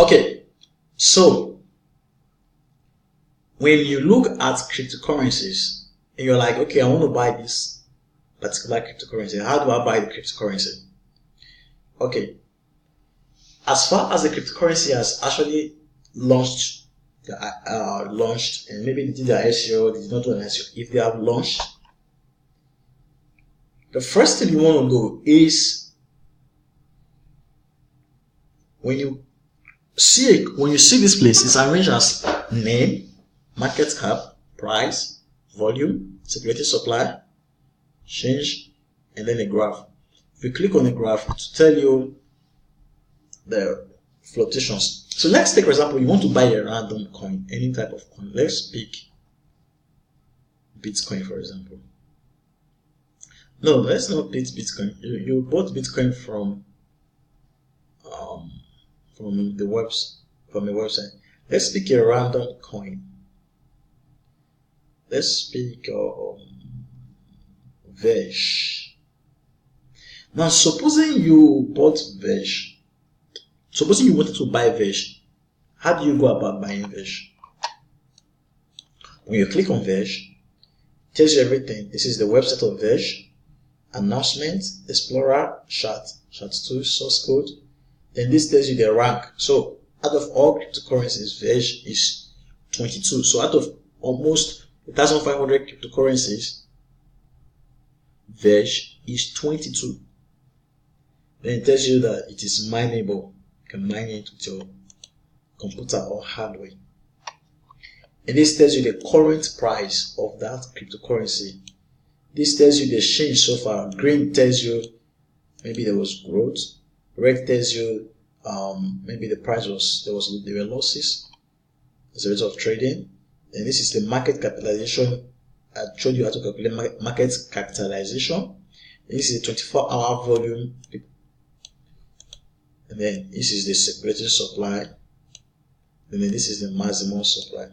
Okay, so when you look at cryptocurrencies and you're like, okay, I want to buy this particular cryptocurrency. How do I buy the cryptocurrency? Okay, as far as the cryptocurrency has actually launched, and maybe they did their SEO, they did not do an SEO. If they have launched, the first thing you want to do is when you see this place, it's arranged as name, market cap, price, volume, circulating supply, change, and then a graph. If you click on the graph, it will tell you the fluctuations. So let's take, for example, you want to buy a random coin, any type of coin. Let's pick Bitcoin, for example. No, let's not pick Bitcoin. You bought Bitcoin from the website. Let's pick a random coin. Let's pick VEG. Now, supposing you bought VEG, supposing you wanted to buy VEG, how do you go about buying VEG? When you click on VEG, it tells you everything. This is the website of VEG, announcement, explorer, chart 2, source code. Then this tells you the rank. So out of all cryptocurrencies, VEG is 22. So out of almost 1,500 cryptocurrencies, VEG is 22. Then it tells you that it is mineable. You can mine it with your computer or hardware. And this tells you the current price of that cryptocurrency. This tells you the change so far. Green tells you maybe there was growth. Red tells you maybe the price there were losses as a result of trading. And this is the market capitalization. I showed you how to calculate market capitalization. And this is the 24-hour volume. And then this is the circulating supply. And then this is the maximum supply.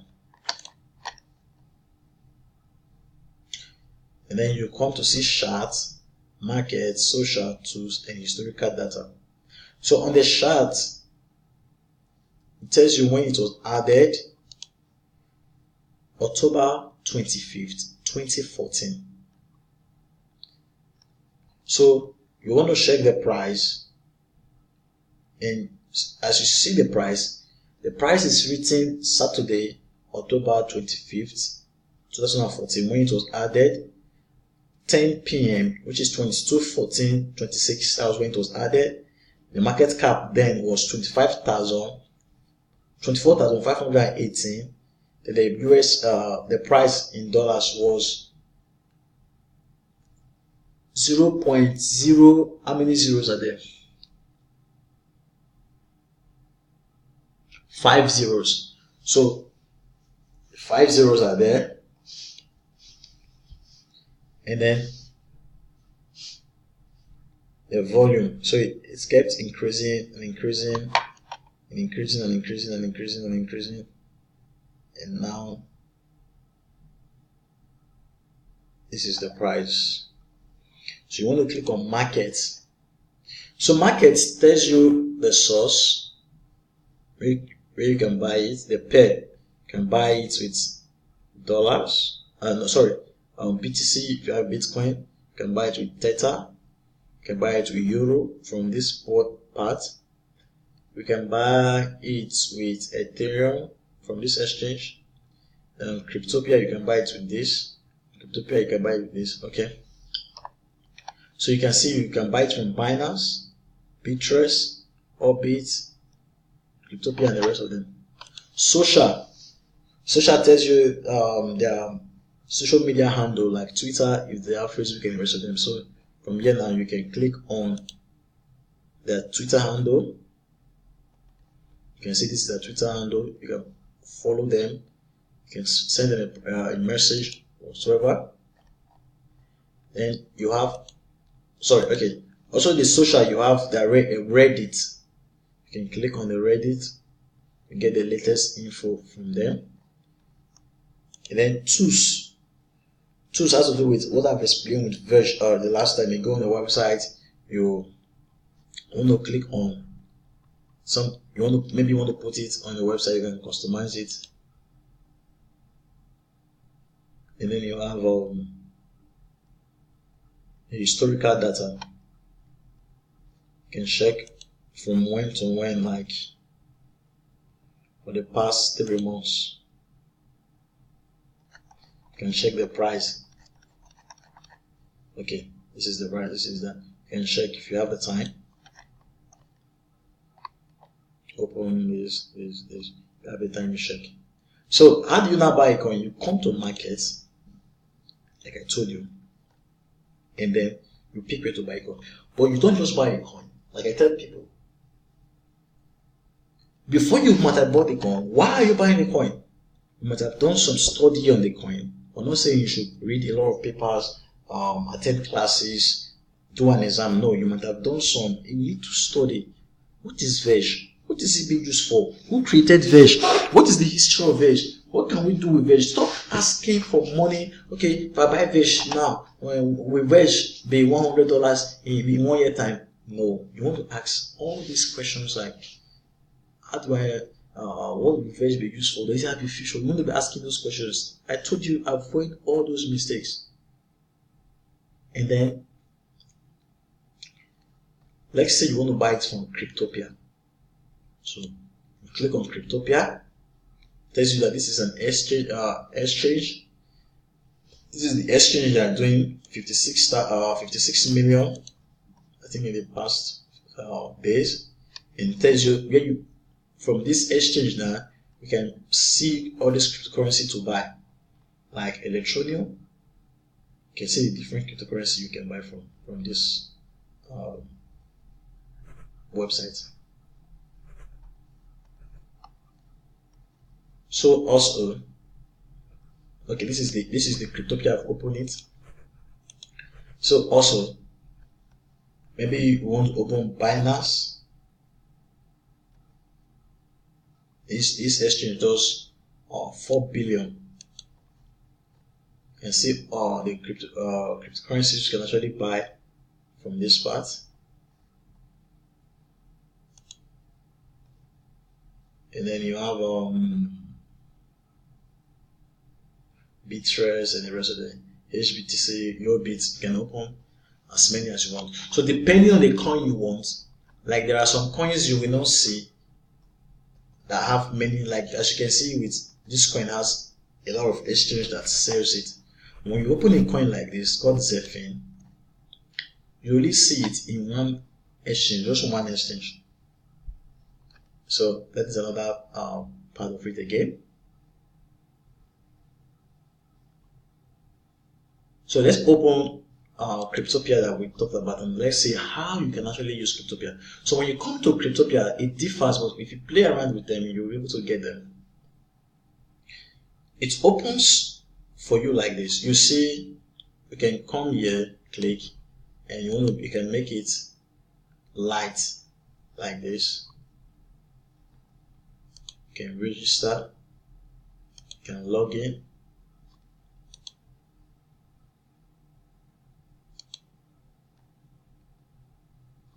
And then you come to see charts, market, social tools, and historical data. So on the chart, it tells you when it was added, October 25th, 2014. So you want to check the price, and as you see the price is written Saturday, October 25th, 2014, when it was added, 10 p.m., which is 22/14/26. That was when it was added. The market cap then was 24,518. The US, the price in dollars was 0.0. How many zeros are there? 5 zeros. So 5 zeros are there. And then the volume. So it's kept increasing and increasing and increasing and increasing and increasing and increasing. And now this is the price. So you want to click on markets. So markets tells you the source where you can buy it, the pair. You can buy it with dollars. BTC. If you have Bitcoin, you can buy it with Theta. You can buy it with Euro from this part. You can buy it with Ethereum from this exchange. Cryptopia, you can buy it with this. Cryptopia, you can buy it with this. Okay. So you can see you can buy it from BINANCE, Bitress, Orbit, Cryptopia, and the rest of them. Social tells you their social media handle like Twitter, if they have Facebook, and the rest of them. So from here now you can click on their Twitter handle. You can see this is their Twitter handle. You can follow them. You can send them a message whatsoever. Then you have also the social, you have the Reddit. You can click on the Reddit. You get the latest info from them. And then tools has to do with what I've explained with VEG the last time. You go on the website, you want to click on maybe you want to put it on your website, you can customize it. And then you have historical data. You can check from when to when, like for the past 3 months. You can check the price. Okay, this is the price, this is that. You can check if you have the time. Open this. You have the time, you check. So how do you now buy a coin? You come to markets, like I told you, and then you pick where to buy a coin. But you don't just buy a coin. Like I tell people, before you might have bought the coin, why are you buying the coin? You might have done some study on the coin. I'm not saying you should read a lot of papers, attend classes, do an exam. No, you might have done some. You need to study. What is VEG? What is it being used for? Who created VEG? What is the history of VEG? What can we do with VEG? Stop asking for money. Okay, if I buy VEG now, will VEG be $100 in 1 year time? No, you want to ask all these questions like, how do I, what will VEG be used for? Does it have a future? You want to be asking those questions. I told you, avoid all those mistakes. And then, let's say you want to buy it from Cryptopia. So, you click on Cryptopia. Tells you that this is an exchange. This is the exchange that are doing 56 million. I think in the past days, and it tells you where you from this exchange now you can see all this cryptocurrency to buy, like Electronium. You can see the different cryptocurrency you can buy from this website. So also, okay, this is the Cryptopia. I've opened it. So also, maybe you want to open BINANCE. This exchange does 4 billion. You can see the cryptocurrencies you can actually buy from this part. And then you have Bitrace and the rest of the HBTC, your bits, you can open as many as you want. So depending on the coin you want, like there are some coins you will not see that have many, like as you can see with this coin has a lot of exchange that sells it. When you open a coin like this called Zephyr, you only see it in one exchange, just one exchange. So that is another part of it again. So let's open Cryptopia that we talked about, and let's see how you can actually use Cryptopia. So when you come to Cryptopia, it differs, but if you play around with them, you'll be able to get them. It opens for you like this. You see, you can come here, click, and you can make it light like this. You can register, you can log in.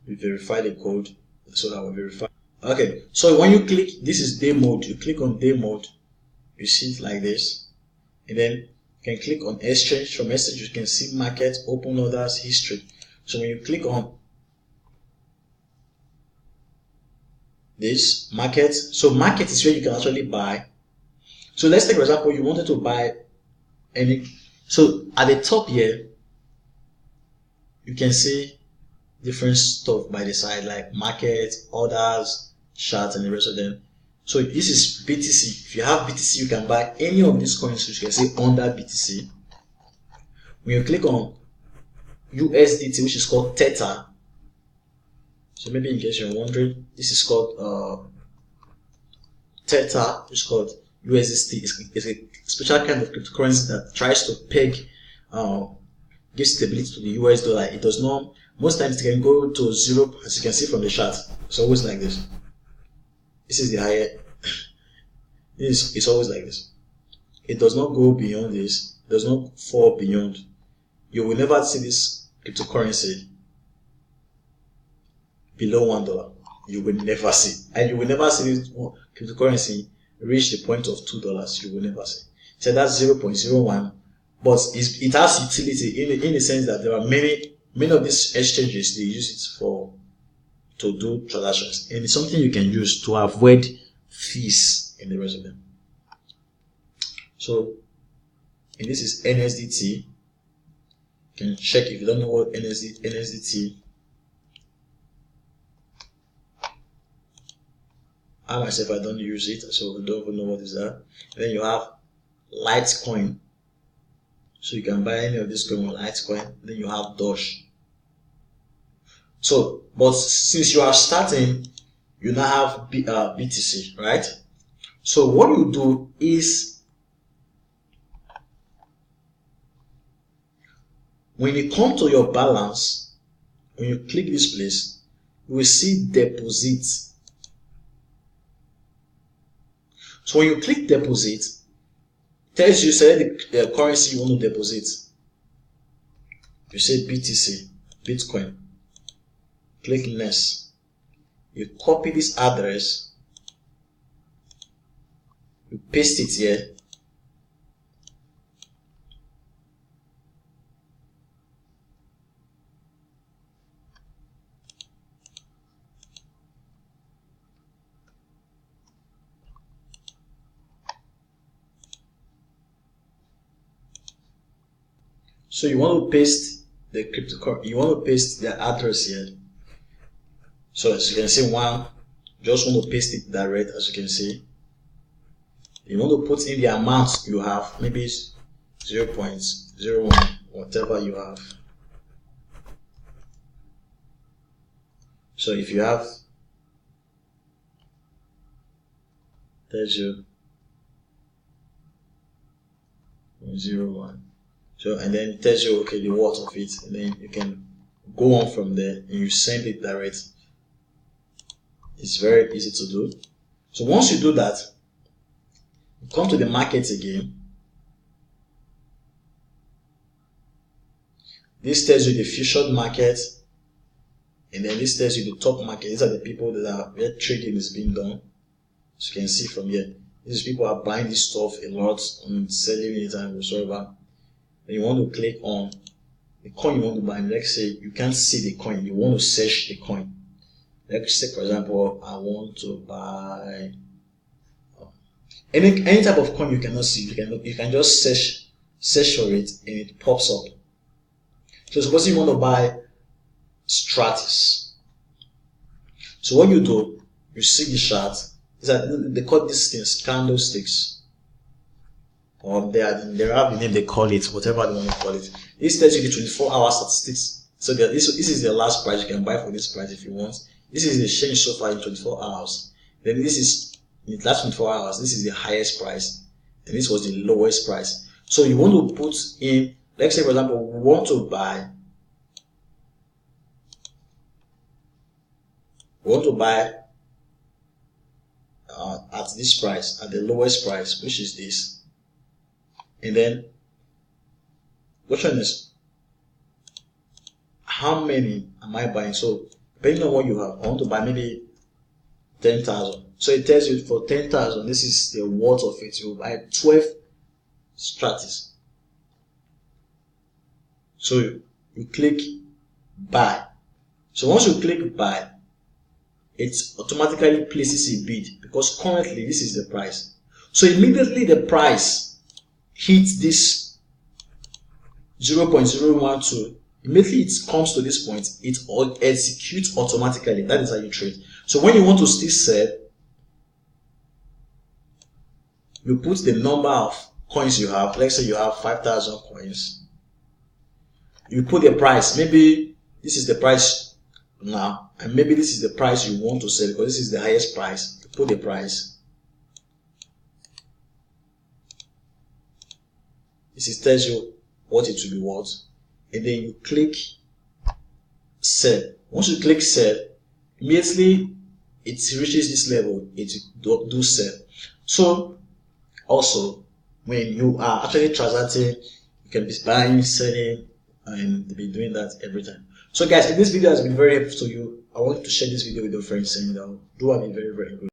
We verify the code so that we verify. Okay, so when you click, this is day mode. You click on day mode, you see it like this, and then you can click on exchange. From exchange, you can see market, open orders, history. So when you click on this market, so market is where you can actually buy. So let's take for example, you wanted to buy any. So at the top here, you can see different stuff by the side like market, orders, charts, and the rest of them. So this is BTC. If you have BTC, you can buy any of these coins, which you can see under BTC. When you click on USDT, which is called Theta, so maybe in case you're wondering, this is called Theta, which is called USDT. It's a special kind of cryptocurrency that tries to peg, gives stability to the US dollar. It does not. Most times it can go to zero, as you can see from the chart. It's always like this. This is the higher. It's always like this. It does not go beyond this. It does not fall beyond. You will never see this cryptocurrency below $1. you will never see. And you will never see this cryptocurrency reach the point of $2. You will never see. So that's 0.01. But it has utility in the sense that there are many of these exchanges, they use it to do transactions. And it's something you can use to avoid fees in the rest of them. So, and this is NSDT. You can check if you don't know what NSDT. I myself, I don't use it, so I don't even know what is that. Then you have Litecoin. So you can buy any of this coin with Litecoin. Then you have Doge. So, but since you are starting, you now have BTC, right? So what you do is, when you come to your balance, when you click this place, you will see deposit. So when you click deposit, it tells you select the currency you want to deposit. You say BTC, Bitcoin. Click next. You copy this address. You paste it here. So you want to paste the cryptocurrency, you want to paste the address here. So as you can see, just want to paste it direct, as you can see. You want to put in the amount you have, maybe 0.01, whatever you have. So if you have, tells you 0.01. So, and then it tells you, okay, the worth of it, and then you can go on from there and you send it direct. It's very easy to do. So once you do that, you come to the market again. This tells you the featured market, and then this tells you the top market. These are the people that are where trading is being done. As you can see from here, these people are buying this stuff a lot and selling it and whatsoever. And you want to click on the coin you want to buy. Let's say you can't see the coin, you want to search the coin. Let's say, for example, I want to buy any type of coin you cannot see. You can just search for it and it pops up. So suppose you want to buy Stratis. So what you do, you see the chart. Is that they call these things candlesticks. Or they have the name they call it, whatever they want to call it. This tells you the 24-hour statistics. So this is the last price. You can buy for this price if you want. This is the change so far in 24 hours. Then this is, in the last 24 hours, this is the highest price. And this was the lowest price. So you want to put in, let's say for example, we want to buy at this price, at the lowest price, which is this. And then, question is, how many am I buying? So, depending on what you have, I want to buy maybe 10,000. So it tells you for 10,000, this is the worth of it. You buy 12 Stratis. So you click buy. So once you click buy, it automatically places a bid because currently this is the price. So immediately the price hits this 0.012, immediately it comes to this point, it executes automatically. That is how you trade. So when you want to still sell, you put the number of coins you have. Let's say you have 5,000 coins. You put the price. Maybe this is the price now, and maybe this is the price you want to sell because this is the highest price. You put the price. This tells you what it will be worth, and then you click sell. Once you click sell, immediately it reaches this level, it do sell. So also when you are actually transacting, you can be buying, selling, and be doing that every time. So guys, if this video has been very helpful to you, I want you to share this video with your friends and do have a very, very good